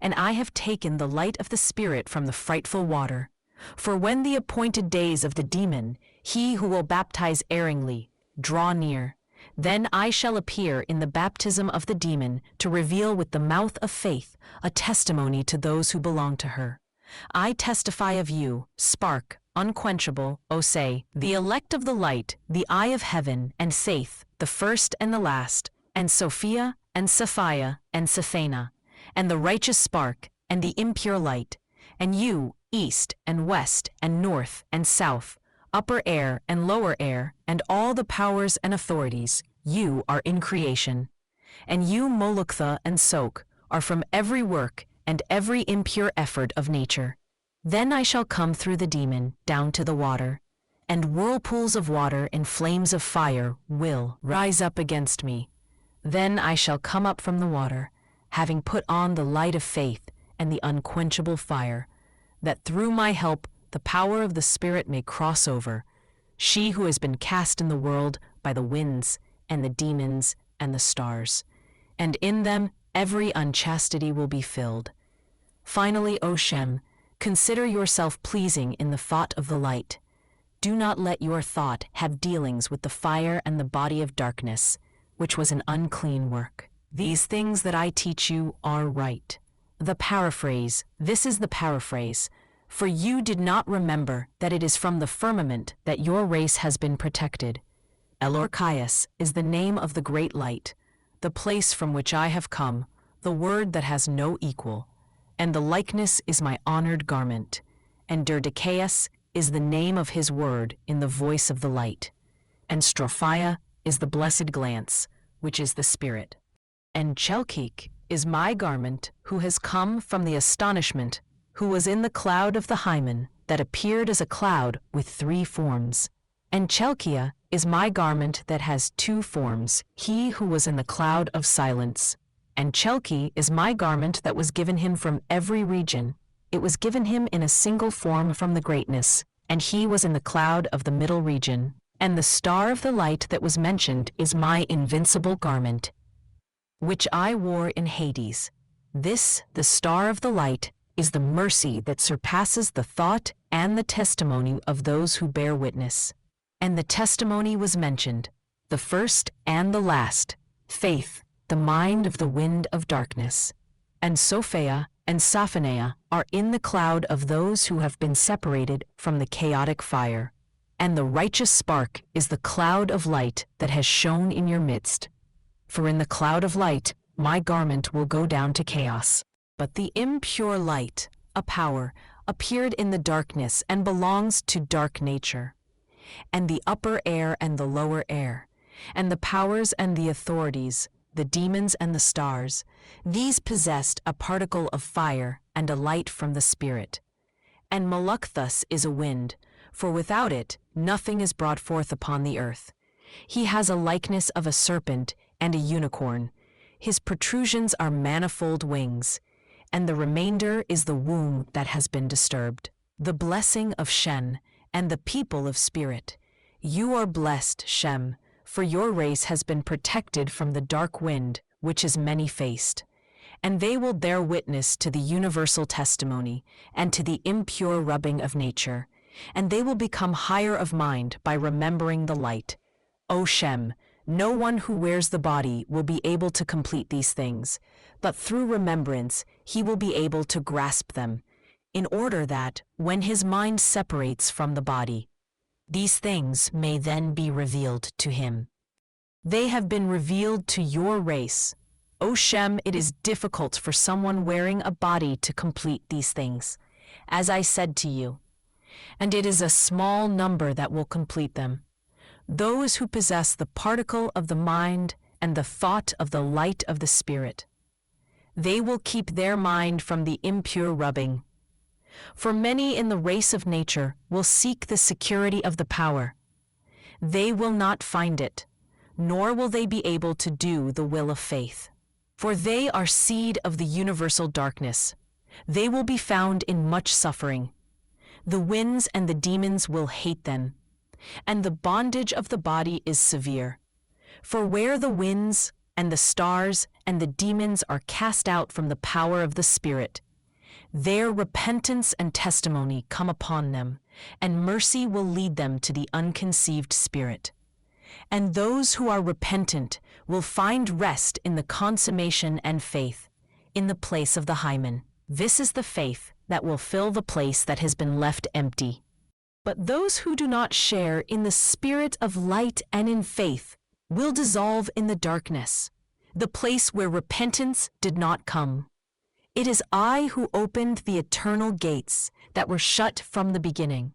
Speaker 1: And I have taken the light of the Spirit from the frightful water. For when the appointed days of the demon, he who will baptize erringly, draw near, Then I shall appear in the baptism of the demon to reveal with the mouth of faith a testimony to those who belong to her. I testify of you, spark, unquenchable, O say, the elect of the light, the eye of heaven, and Saith, the first and the last, and Sophia, and Sapphia, and Saphana, and the righteous spark, and the impure light, and you, east, and west, and north, and south, upper air, and lower air, and all the powers and authorities, you are in creation. And you, Moluktha and Sok, are from every work and every impure effort of nature. Then I shall come through the demon down to the water, and whirlpools of water and flames of fire will rise up against me. Then I shall come up from the water, having put on the light of faith and the unquenchable fire, that through my help the power of the Spirit may cross over, she who has been cast in the world by the winds and the demons and the stars, and in them every unchastity will be filled. Finally, O Shem, consider yourself pleasing in the thought of the light. Do not let your thought have dealings with the fire and the body of darkness, which was an unclean work. These things that I teach you are right. The paraphrase, this is the paraphrase, for you did not remember that it is from the firmament that your race has been protected. Elorchias is the name of the great light, the place from which I have come, the word that has no equal, and the likeness is my honored garment, and Derdechaeus is the name of his word in the voice of the light, and Strophia is the blessed glance, which is the Spirit, and Chelkik is my garment, who has come from the astonishment, who was in the cloud of the hymen that appeared as a cloud with 3 forms, and Chelkia is my garment that has 2 forms, he who was in the cloud of silence. And Chelki is my garment that was given him from every region. It was given him in a single form from the greatness, and he was in the cloud of the middle region. And the star of the light that was mentioned is my invincible garment, which I wore in Hades. This, the star of the light, is the mercy that surpasses the thought and the testimony of those who bear witness. And the testimony was mentioned, the first and the last, faith, the mind of the wind of darkness. And Sophia and Saphania are in the cloud of those who have been separated from the chaotic fire. And the righteous spark is the cloud of light that has shone in your midst. For in the cloud of light my garment will go down to chaos. But the impure light, a power, appeared in the darkness and belongs to dark nature. And the upper air and the lower air, and the powers and the authorities, the demons and the stars, these possessed a particle of fire and a light from the Spirit. And Molukthus is a wind, for without it nothing is brought forth upon the earth. He has a likeness of a serpent and a unicorn. His protrusions are manifold wings, and the remainder is the womb that has been disturbed. The blessing of Shem and the people of spirit. You are blessed, Shem, for your race has been protected from the dark wind, which is many-faced. And they will bear witness to the universal testimony and to the impure rubbing of nature, and they will become higher of mind by remembering the light. O Shem, no one who wears the body will be able to complete these things, but through remembrance he will be able to grasp them, in order that, when his mind separates from the body, these things may then be revealed to him. They have been revealed to your race. O Shem, it is difficult for someone wearing a body to complete these things, as I said to you, and it is a small number that will complete them. Those who possess the particle of the mind and the thought of the light of the Spirit. They will keep their mind from the impure rubbing. For many in the race of nature will seek the security of the power. They will not find it, nor will they be able to do the will of faith. For they are seed of the universal darkness. They will be found in much suffering. The winds and the demons will hate them, and the bondage of the body is severe. For where the winds and the stars and the demons are cast out from the power of the Spirit, there repentance and testimony come upon them, and mercy will lead them to the unconceived spirit. and those who are repentant will find rest in the consummation and faith, in the place of the hymen. This is the faith that will fill the place that has been left empty. But those who do not share in the spirit of light and in faith will dissolve in the darkness, the place where repentance did not come. It is I who opened the eternal gates that were shut from the beginning.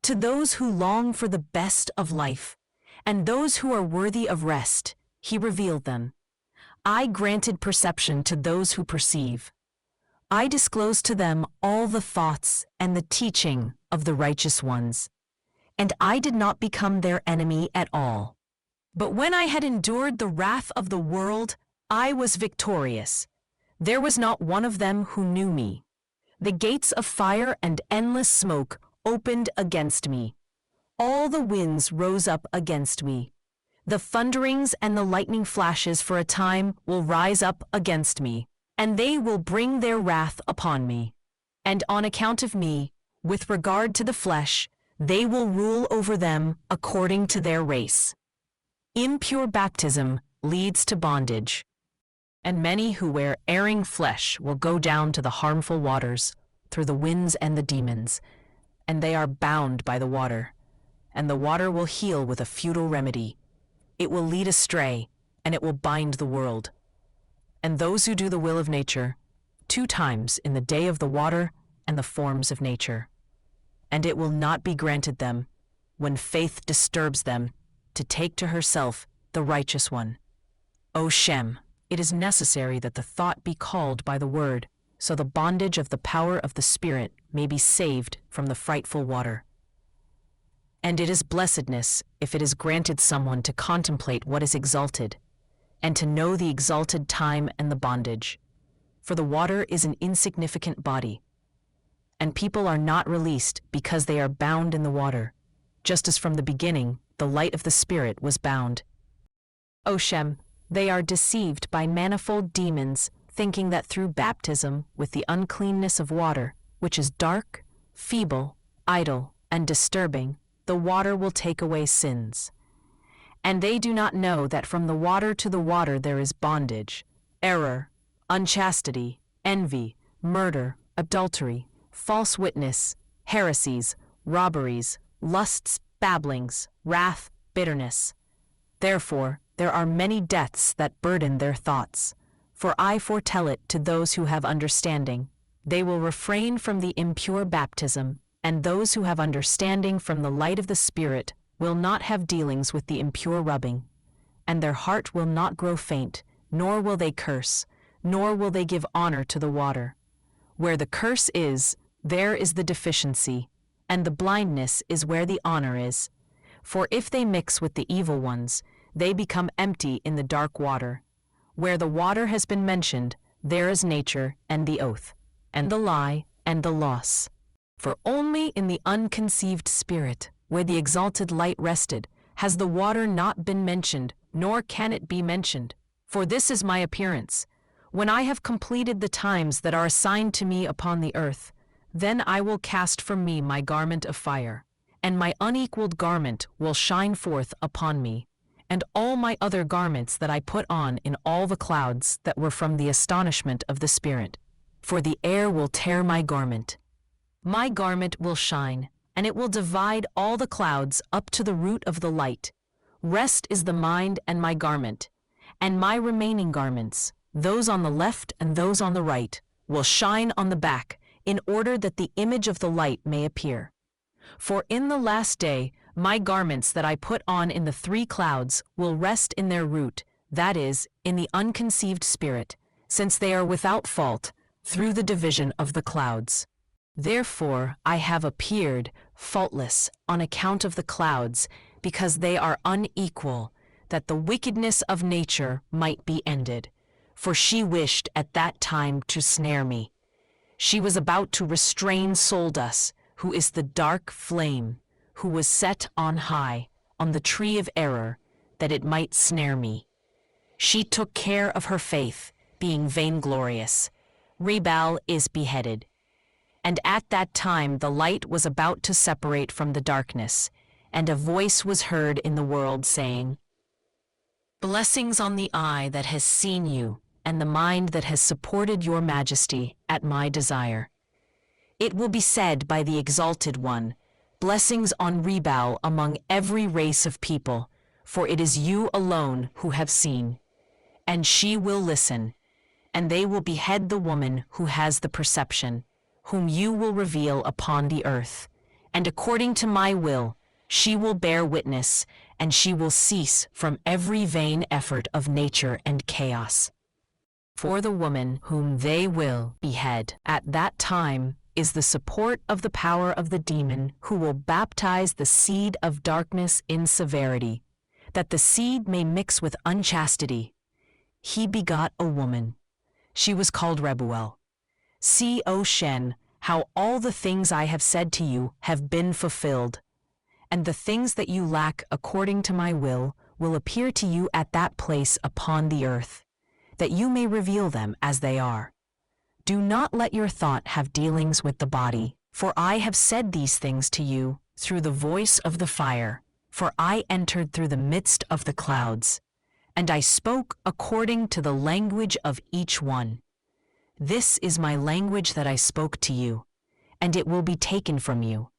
Speaker 1: To those who long for the best of life, and those who are worthy of rest, he revealed them. I granted perception to those who perceive. I disclosed to them all the thoughts and the teaching of the righteous ones, and I did not become their enemy at all. But when I had endured the wrath of the world, I was victorious. There was not one of them who knew me. The gates of fire and endless smoke opened against me. All the winds rose up against me. The thunderings and the lightning flashes for a time will rise up against me, and they will bring their wrath upon me. And on account of me, with regard to the flesh, they will rule over them according to their race. Impure baptism leads to bondage, and many who wear erring flesh will go down to the harmful waters through the winds and the demons, and they are bound by the water, and the water will heal with a futile remedy. It will lead astray, and it will bind the world. And those who do the will of nature, 2 times in the day of the water and the forms of nature. And it will not be granted them, when faith disturbs them, to take to herself the righteous one. O Shem, it is necessary that the thought be called by the word, so the bondage of the power of the Spirit may be saved from the frightful water. And it is blessedness if it is granted someone to contemplate what is exalted, and to know the exalted time and the bondage. For the water is an insignificant body, and people are not released because they are bound in the water, just as from the beginning the light of the Spirit was bound. O Shem, they are deceived by manifold demons, thinking that through baptism with the uncleanness of water, which is dark, feeble, idle, and disturbing, the water will take away sins. And they do not know that from the water to the water there is bondage, error, unchastity, envy, murder, adultery, false witness, heresies, robberies, lusts, babblings, wrath, bitterness. Therefore, there are many deaths that burden their thoughts. For I foretell it to those who have understanding. They will refrain from the impure baptism, and those who have understanding from the light of the Spirit will not have dealings with the impure rubbing. And their heart will not grow faint, nor will they curse, nor will they give honor to the water. Where the curse is, there is the deficiency, and the blindness is where the honor is. For if they mix with the evil ones, they become empty in the dark water. Where the water has been mentioned, there is nature and the oath, and the lie and the loss. For only in the unconceived spirit, where the exalted light rested, has the water not been mentioned, nor can it be mentioned. For this is my appearance. When I have completed the times that are assigned to me upon the earth, then I will cast from me my garment of fire, and my unequaled garment will shine forth upon me, and all my other garments that I put on in all the clouds that were from the astonishment of the Spirit. For the air will tear my garment. My garment will shine, and it will divide all the clouds up to the root of the light. Rest is the mind and my garment, and my remaining garments, those on the left and those on the right, will shine on the back, in order that the image of the light may appear. For in the last day, my garments that I put on in the 3 clouds will rest in their root, that is, in the unconceived spirit, since they are without fault, through the division of the clouds. Therefore I have appeared faultless on account of the clouds, because they are unequal, that the wickedness of nature might be ended. For she wished at that time to snare me. She was about to restrain Soldas, who is the dark flame, who was set on high, on the tree of error, that it might snare me. She took care of her faith, being vainglorious. Rebal is beheaded. And at that time the light was about to separate from the darkness, And a voice was heard in the world saying, "Blessings on the eye that has seen you, and the mind that has supported your majesty at my desire." It will be said by the Exalted One, "Blessings on Rebal among every race of people, for it is you alone who have seen." And she will listen, and they will behead the woman who has the perception, whom you will reveal upon the earth. And according to my will, she will bear witness, and she will cease from every vain effort of nature and chaos. For the woman whom they will behead at that time is the support of the power of the demon who will baptize the seed of darkness in severity, that the seed may mix with unchastity. He begot a woman. She was called Rebuel. See, O Shem, how all the things I have said to you have been fulfilled, and the things that you lack according to my will appear to you at that place upon the earth, that you may reveal them as they are. Do not let your thought have dealings with the body, for I have said these things to you through the voice of the fire, for I entered through the midst of the clouds, and I spoke according to the language of each one. This is my language that I spoke to you, and it will be taken from you,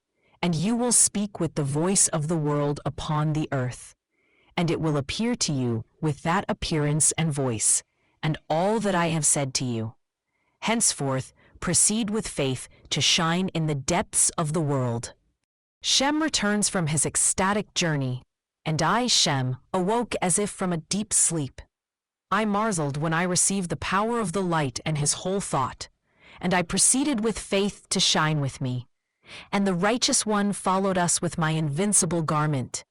Speaker 1: and you will speak with the voice of the world upon the earth, and it will appear to you with that appearance and voice, and all that I have said to you. Henceforth, proceed with faith to shine in the depths of the world. Shem returns from his ecstatic journey, and I, Shem, awoke as if from a deep sleep. I marveled when I received the power of the light and his whole thought, and I proceeded with faith to shine with me. And the righteous one followed us with my invincible garment,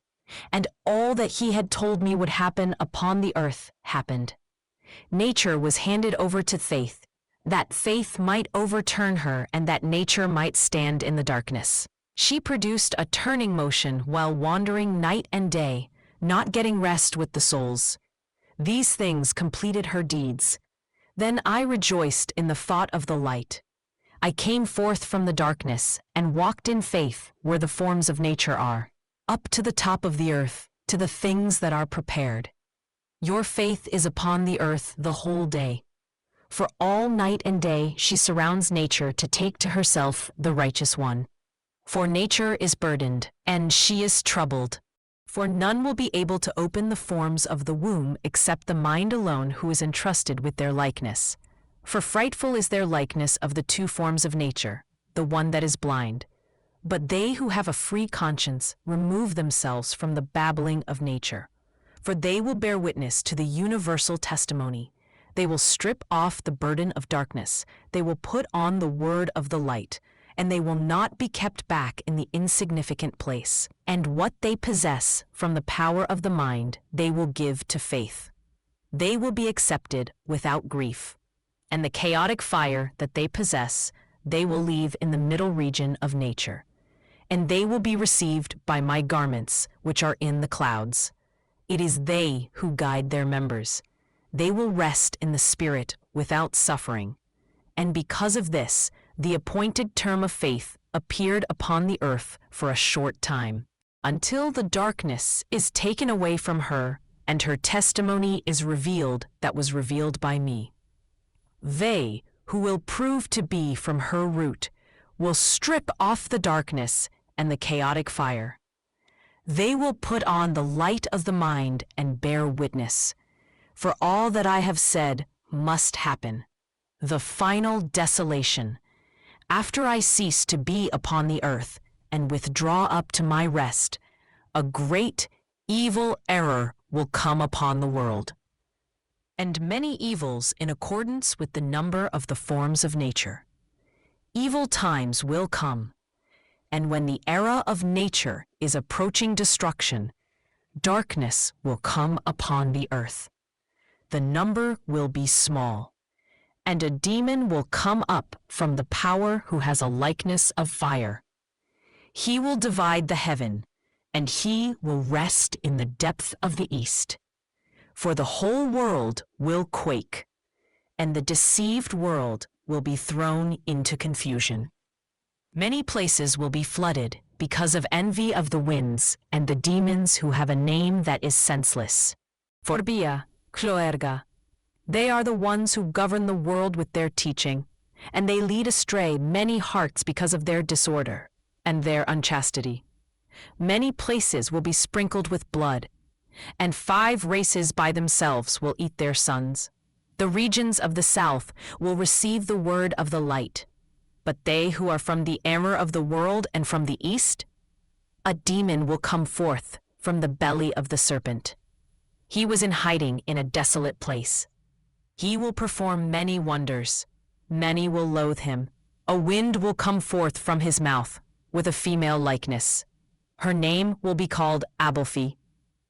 Speaker 1: and all that he had told me would happen upon the earth happened. Nature was handed over to faith, that faith might overturn her and that nature might stand in the darkness. She produced a turning motion while wandering night and day, not getting rest with the souls. These things completed her deeds. Then I rejoiced in the thought of the light. I came forth from the darkness and walked in faith where the forms of nature are, up to the top of the earth, to the things that are prepared. Your faith is upon the earth the whole day. For all night and day she surrounds nature to take to herself the righteous one. For nature is burdened, and she is troubled. For none will be able to open the forms of the womb except the mind alone who is entrusted with their likeness. For frightful is their likeness of the two forms of nature, the one that is blind. But they who have a free conscience remove themselves from the babbling of nature. For they will bear witness to the universal testimony. They will strip off the burden of darkness. They will put on the word of the light, and they will not be kept back in the insignificant place. And what they possess from the power of the mind, they will give to faith. They will be accepted without grief. And the chaotic fire that they possess, they will leave in the middle region of nature. And they will be received by my garments, which are in the clouds. It is they who guide their members. They will rest in the spirit without suffering. And because of this, the appointed term of faith appeared upon the earth for a short time, until the darkness is taken away from her, and her testimony is revealed that was revealed by me. They, who will prove to be from her root, will strip off the darkness and the chaotic fire. They will put on the light of the mind and bear witness. For all that I have said must happen. The final desolation. After I cease to be upon the earth and withdraw up to my rest, a great evil error will come upon the world. And many evils in accordance with the number of the forms of nature. Evil times will come, and when the era of nature is approaching destruction, darkness will come upon the earth. The number will be small, and a demon will come up from the power who has a likeness of fire. He will divide the heaven, and he will rest in the depth of the east. For the whole world will quake, and the deceived world will be thrown into confusion. Many places will be flooded, because of envy of the winds and the demons who have a name that is senseless. Forbia, cloerga. They are the ones who govern the world with their teaching, and they lead astray many hearts because of their disorder and their unchastity. Many places will be sprinkled with blood, and 5 races by themselves will eat their sons. The regions of the south will receive the word of the light, but they who are from the error of the world and from the east, a demon will come forth from the belly of the serpent. He was in hiding in a desolate place. He will perform many wonders. Many will loathe him. A wind will come forth from his mouth with a female likeness. Her name will be called Abelphi.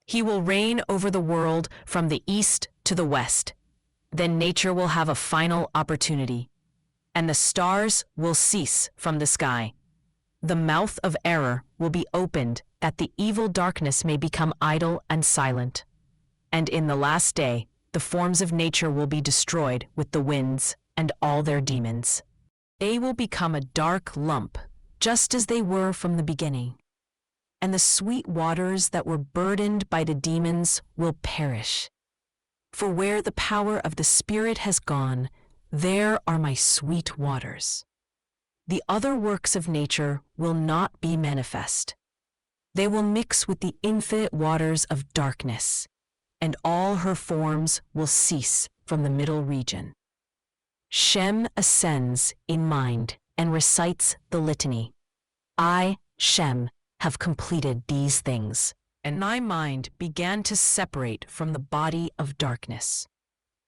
Speaker 1: He will reign over the world from the east to the west. Then nature will have a final opportunity, and the stars will cease from the sky. The mouth of error will be opened that the evil darkness may become idle and silent. And in the last day, the forms of nature will be destroyed with the winds and all their demons. They will become a dark lump, just as they were from the beginning. And the sweet waters that were burdened by the demons will perish. For where the power of the Spirit has gone, there are my sweet waters. The other works of nature will not be manifest. They will mix with the infinite waters of darkness, and all her forms will cease from the middle region. Shem ascends in mind and recites the litany. I, Shem, have completed these things, and my mind began to separate from the body of darkness.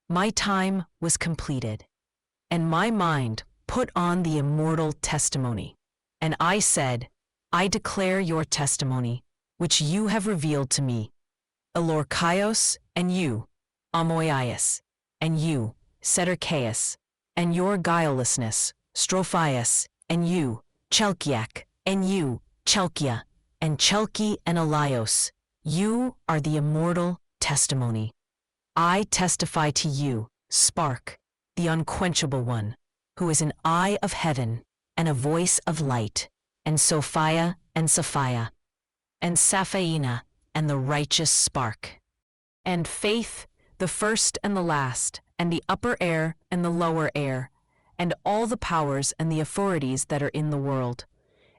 Speaker 1: My time was completed, and my mind put on the immortal testimony. And I said, I declare your testimony, which you have revealed to me, Elorkaios, and you, Amoias, and you, Seterkaios, and your guilelessness, Strophias, and you, Chelkiak, and you, Chelkia, and Chelki and Elios, you are the immortal testimony. I testify to you, Spark, the unquenchable one, who is an eye of heaven and a voice of light, and Sophia and Sapphia, and Sapphina and the righteous spark, and Faith, the first and the last, and the upper air and the lower air, and all the powers and the authorities that are in the world.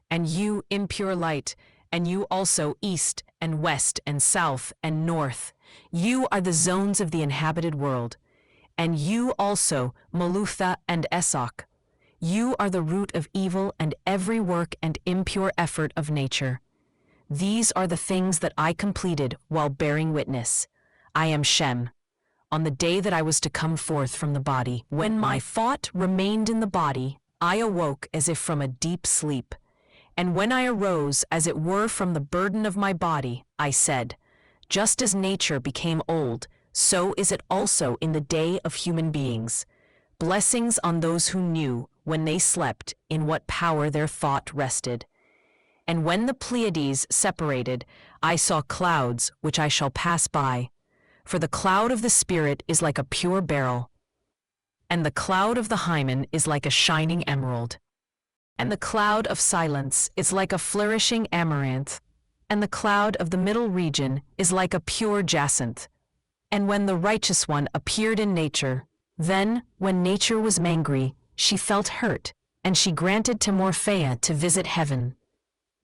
Speaker 1: And you, impure light, and you also east and west and south and north, you are the zones of the inhabited world. And you also, Malutha and Esok, you are the root of evil and every work and impure effort of nature. These are the things that I completed while bearing witness. I am Shem. On the day that I was to come forth from the body, when my thought remained in the body, I awoke as if from a deep sleep. And when I arose, as it were from the burden of my body, I said, just as nature became old, so is it also in the day of human beings. Blessings on those who knew, when they slept, in what power their thought rested. And when the Pleiades separated, I saw clouds which I shall pass by. For the cloud of the Spirit is like a pure beryl, and the cloud of the hymen is like a shining emerald. And the cloud of silence is like a flourishing amaranth, and the cloud of the middle region is like a pure jacinth. And when the righteous one appeared in nature, then, when nature was angry, she felt hurt, and she granted to Morphea to visit heaven.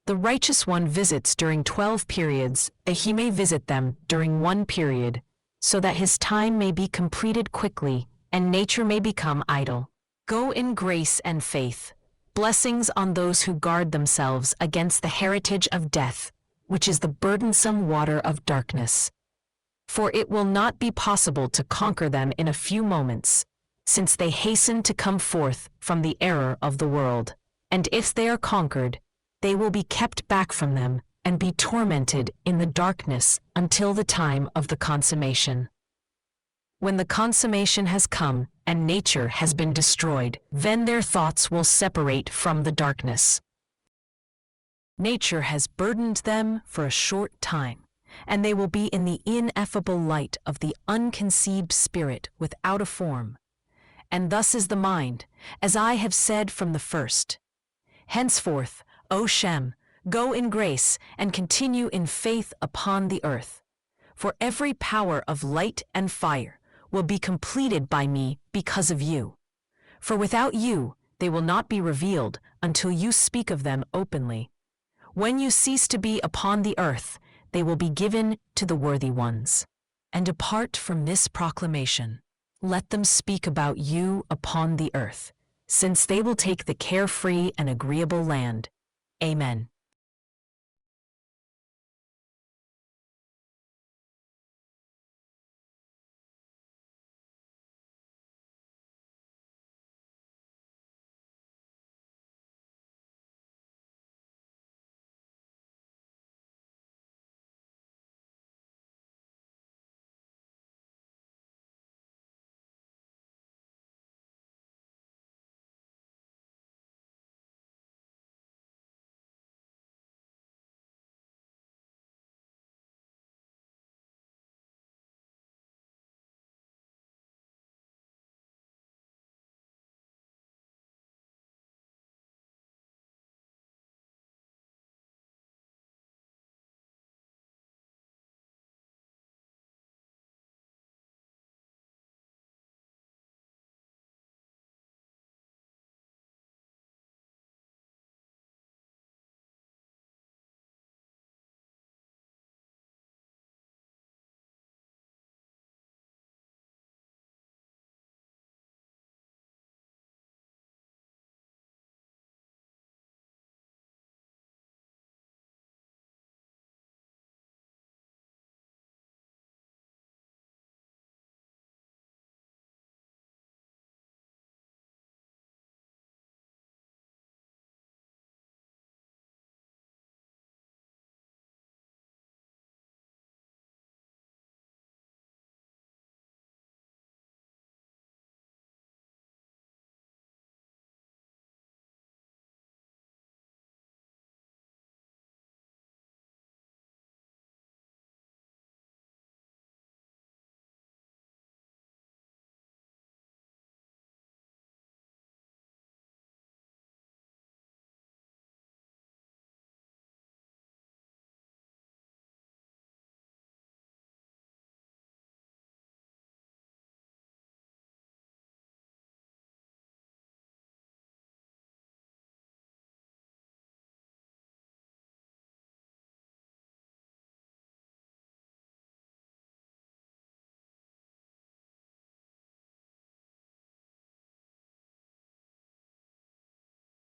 Speaker 1: The righteous one visits during 12 periods, that he may visit them during 1 period, so that his time may be completed quickly, and nature may become idle. Go in grace and faith. Blessings on those who guard themselves against the heritage of death, which is the burdensome water of darkness. For it will not be possible to conquer them in a few moments, since they hasten to come forth from the error of the world. And if they are conquered, they will be kept back from them and be tormented in the darkness until the time of the consummation. When the consummation has come and nature has been destroyed, then their thoughts will separate from the darkness. Nature has burdened them for a short time, and they will be in the ineffable light of the unconceived spirit without a form. And thus is the mind, as I have said from the first. Henceforth, O Shem, Go in grace and continue in faith upon the earth. For every power of light and fire will be completed by me because of you. For without you, they will not be revealed until you speak of them openly. When you cease to be upon the earth, they will be given to the worthy ones. And apart from this proclamation, let them speak about you upon the earth, since they will take the carefree and agreeable land. Amen.